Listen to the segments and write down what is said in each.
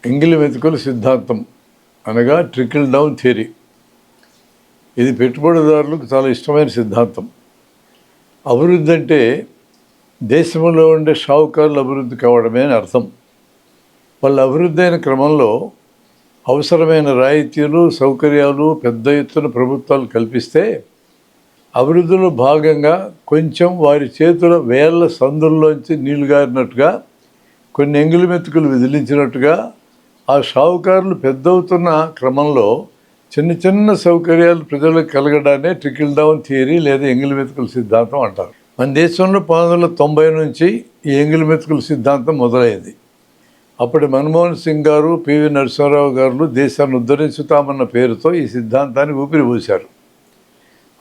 ఎంగిలి మెతుకుల సిద్ధాంతం అనగా ట్రికిల్ డౌన్ థియరీ. ఇది పెట్టుబడిదారులకు చాలా ఇష్టమైన సిద్ధాంతం. అభివృద్ధి అంటే దేశంలో ఉండే షావుకారులు అభివృద్ధి కావడమే అని అర్థం. వాళ్ళ అభివృద్ధి అయిన క్రమంలో అవసరమైన రాయితీలు, సౌకర్యాలు పెద్ద ఎత్తున ప్రభుత్వాలు కల్పిస్తే అభివృద్ధిలో భాగంగా కొంచెం వారి చేతుల వేళ్ల సందుల్లోంచి నీళ్లు గారినట్టుగా, కొన్ని ఎంగిలి మెతుకులు విదిలించినట్టుగా ఆ షావుకారులు పెద్దవుతున్న క్రమంలో చిన్న చిన్న సౌకర్యాలు ప్రజలకు కలగడానే ట్రికిల్ డౌన్ థియరీ లేదా ఎంగిలి మెతుకుల సిద్ధాంతం అంటారు. మన దేశంలో 1990 నుంచి ఈ ఎంగిలి మెతుకుల సిద్ధాంతం మొదలైంది. అప్పటి మన్మోహన్ సింగ్ గారు, పివి నరసింహారావు గారు దేశాన్ని ఉద్ధరించుతామన్న పేరుతో ఈ సిద్ధాంతాన్ని ఊపిరిపోశారు.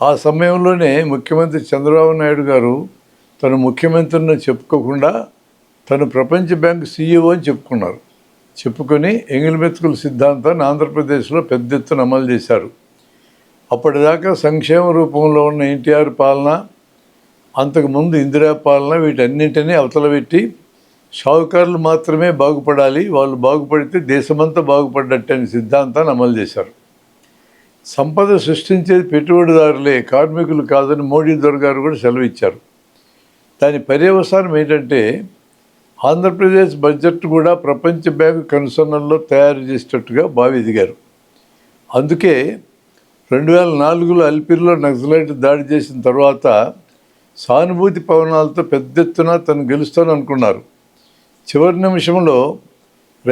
ఆ సమయంలోనే ముఖ్యమంత్రి చంద్రబాబు నాయుడు గారు తను ముఖ్యమంత్రిని చెప్పుకోకుండా తను ప్రపంచ బ్యాంక్ CEO అని చెప్పుకొని ఎంగిలి మెతుకుల సిద్ధాంతాన్ని ఆంధ్రప్రదేశ్లో పెద్ద ఎత్తున అమలు చేశారు. అప్పటిదాకా సంక్షేమ రూపంలో ఉన్న ఎన్టీఆర్ పాలన, అంతకుముందు ఇందిరా పాలన, వీటన్నింటినీ అవతలబెట్టి షావుకారులు మాత్రమే బాగుపడాలి, వాళ్ళు బాగుపడితే దేశమంతా బాగుపడ్డట్టు అనే సిద్ధాంతాన్ని అమలు చేశారు. సంపద సృష్టించేది పెట్టుబడిదారులే, కార్మికులు కాదని మోడీ దొరగారు కూడా సెలవు ఇచ్చారు. దాని పర్యవసానం ఏంటంటే ఆంధ్రప్రదేశ్ బడ్జెట్ కూడా ప్రపంచ బ్యాంకు కనుసన్నల్లో తయారు చేసేటట్టుగా బావి ఎదిగారు. అందుకే 2004లో అల్పిరిలో నక్సలైట్ దాడి చేసిన తర్వాత సానుభూతి పవనాలతో పెద్ద ఎత్తున తను గెలుస్తాననుకున్నారు. చివరి నిమిషంలో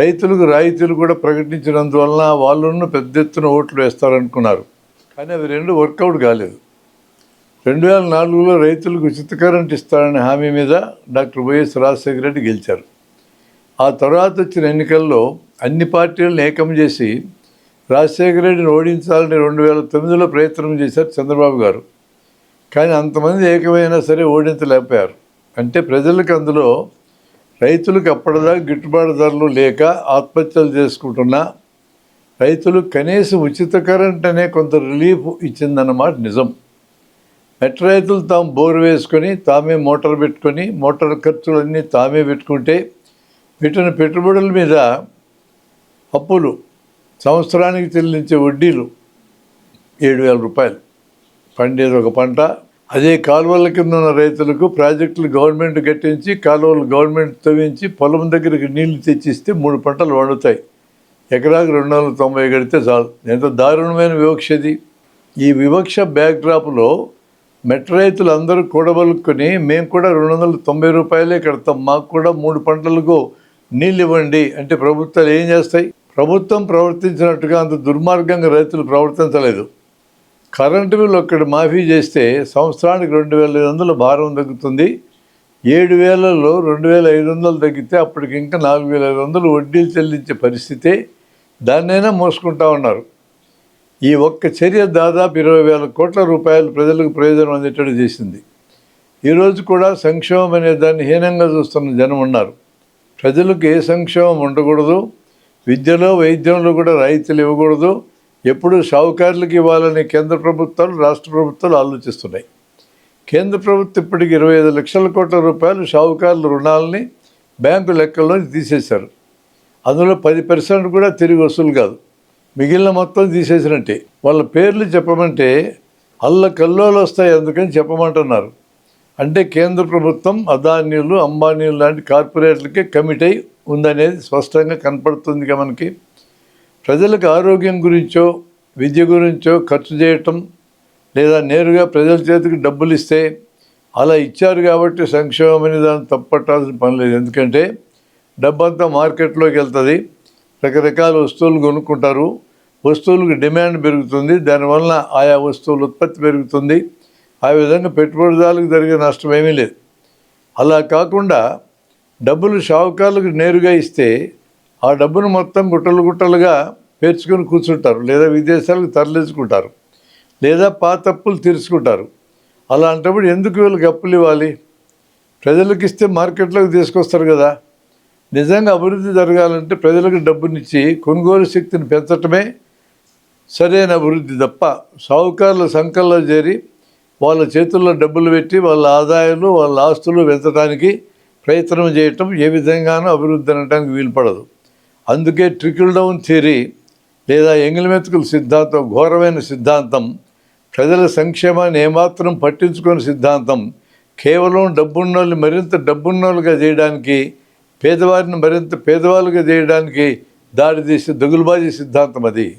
రైతులకు రాయితీలు కూడా ప్రకటించినందువలన వాళ్ళను పెద్ద ఎత్తున ఓట్లు వేస్తారనుకున్నారు. కానీ అవి రెండు వర్కౌట్ కాలేదు. 2004లో రైతులకు ఉచిత కరెంట్ ఇస్తారనే హామీ మీద డాక్టర్ వైఎస్ రాజశేఖర రెడ్డి గెలిచారు. ఆ తర్వాత వచ్చిన ఎన్నికల్లో అన్ని పార్టీలను ఏకం చేసి రాజశేఖర రెడ్డిని ఓడించాలని 2009లో ప్రయత్నం చేశారు చంద్రబాబు గారు. కానీ అంతమంది ఏకమైనా సరే ఓడించలేకపోయారు. అంటే ప్రజలకు అందులో రైతులకు అప్పటిదాకా గిట్టుబాటు ధరలు లేక ఆత్మహత్యలు చేసుకుంటున్నా రైతులకు కనీసం ఉచిత కరెంట్ అనే కొంత రిలీఫ్ ఇచ్చిందన్నమాట నిజం. మెట్ట రైతులు తాము బోరు వేసుకొని తామే మోటార్ పెట్టుకొని మోటార్ ఖర్చులన్నీ తామే పెట్టుకుంటే పెట్టిన పెట్టుబడుల మీద అప్పులు, సంవత్సరానికి చెల్లించే వడ్డీలు 7,000 రూపాయలు. పండేది ఒక పంట. అదే కాలువల కింద ఉన్న రైతులకు ప్రాజెక్టులు గవర్నమెంట్ కట్టించి, కాలువలు గవర్నమెంట్ తవ్వించి పొలం దగ్గరికి నీళ్లు తెచ్చిస్తే 3 పంటలు వండుతాయి. ఎకరాకు 290 కడితే చాలు. ఎంత దారుణమైన వివక్ష ఇది. ఈ వివక్ష బ్యాక్డ్రాప్లో మెట్ట రైతులు అందరూ కూడబలుకొని మేము కూడా 290 రూపాయలే కడతాం, మాకు కూడా 3 పంటలకు నీళ్ళు ఇవ్వండి అంటే ప్రభుత్వాలు ఏం చేస్తాయి? ప్రభుత్వం ప్రవర్తించినట్టుగా అంత దుర్మార్గంగా రైతులు ప్రవర్తించలేదు. కరెంటు బిల్లు ఒక్కటి మాఫీ చేస్తే సంవత్సరానికి 2,500 భారం తగ్గుతుంది. 7,000లో 2,500 తగ్గితే అప్పటికి ఇంకా 4,500 వడ్డీలు చెల్లించే పరిస్థితే. దాన్నైనా మోసుకుంటా ఉన్నారు. ఈ ఒక్క చర్య దాదాపు 20,000 కోట్ల రూపాయలు ప్రజలకు ప్రయోజనం అందేటట్టు చేసింది. ఈరోజు కూడా సంక్షేమం అనే దాన్ని హీనంగా చూస్తున్న జనం ఉన్నారు. ప్రజలకు ఏ సంక్షేమం ఉండకూడదు, విద్యలో వైద్యంలో కూడా రాయితీలు ఇవ్వకూడదు, ఎప్పుడూ షావుకారులకు ఇవ్వాలని కేంద్ర ప్రభుత్వాలు, రాష్ట్ర ప్రభుత్వాలు ఆలోచిస్తున్నాయి. కేంద్ర ప్రభుత్వం ఇప్పటికి 25 లక్షల కోట్ల రూపాయలు షావుకారుల రుణాలని బ్యాంకు లెక్కల్లో తీసేశారు. అందులో 10% కూడా తిరిగి వసూలు కాదు, మిగిలిన మొత్తం తీసేసినట్టే. వాళ్ళ పేర్లు చెప్పమంటే అల్లకల్లోలు వస్తాయి, అందుకని చెప్పమంటున్నారు. అంటే కేంద్ర ప్రభుత్వం అదానీలు, అంబానీలు లాంటి కార్పొరేట్లకే కమిట్ అయి ఉందనేది స్పష్టంగా కనపడుతుంది మనకి. ప్రజలకు ఆరోగ్యం గురించో విద్య గురించో ఖర్చు చేయటం లేదా నేరుగా ప్రజల చేతికి డబ్బులు ఇస్తే అలా ఇచ్చారు కాబట్టి సంక్షేమం అనే దాన్ని తప్పట్టాల్సిన పని లేదు. ఎందుకంటే డబ్బంతా మార్కెట్లోకి వెళ్తుంది, రకరకాల వస్తువులు కొనుక్కుంటారు, వస్తువులకు డిమాండ్ పెరుగుతుంది, దానివల్ల ఆయా వస్తువుల ఉత్పత్తి పెరుగుతుంది. ఆ విధంగా పెట్టుబడిదారులకు జరిగే నష్టం ఏమీ లేదు. అలా కాకుండా డబ్బులు షావుకారులకు నేరుగా ఇస్తే ఆ డబ్బును మొత్తం గుట్టలుగా పేర్చుకొని కూర్చుంటారు, లేదా విదేశాలకు తరలించుకుంటారు, లేదా పాత అప్పులు తీర్చుకుంటారు. అలాంటప్పుడు ఎందుకు వీళ్ళకి అప్పులు ఇవ్వాలి? ప్రజలకు ఇస్తే మార్కెట్లోకి తీసుకొస్తారు కదా. నిజంగా అభివృద్ధి జరగాలంటే ప్రజలకు డబ్బునిచ్చి కొనుగోలు శక్తిని పెంచటమే సరైన అభివృద్ధి తప్ప షావుకారుల సంకల్లో చేరి వాళ్ళ చేతుల్లో డబ్బులు పెట్టి వాళ్ళ ఆదాయాలు, వాళ్ళ ఆస్తులు పెంచడానికి ప్రయత్నం చేయటం ఏ విధంగానూ అభివృద్ధి అనడానికి వీలు పడదు. అందుకే ట్రికిల్ డౌన్ థియరీ లేదా ఎంగిలిమెతుకుల సిద్ధాంతం ఘోరమైన సిద్ధాంతం, ప్రజల సంక్షేమాన్ని ఏమాత్రం పట్టించుకొని సిద్ధాంతం, కేవలం డబ్బున్నోళ్ళని మరింత డబ్బున్నోళ్ళుగా చేయడానికి, పేదవారిని మరింత పేదవాళ్ళుగా చేయడానికి దారితీసే దగులుబాజీ సిద్ధాంతం అది.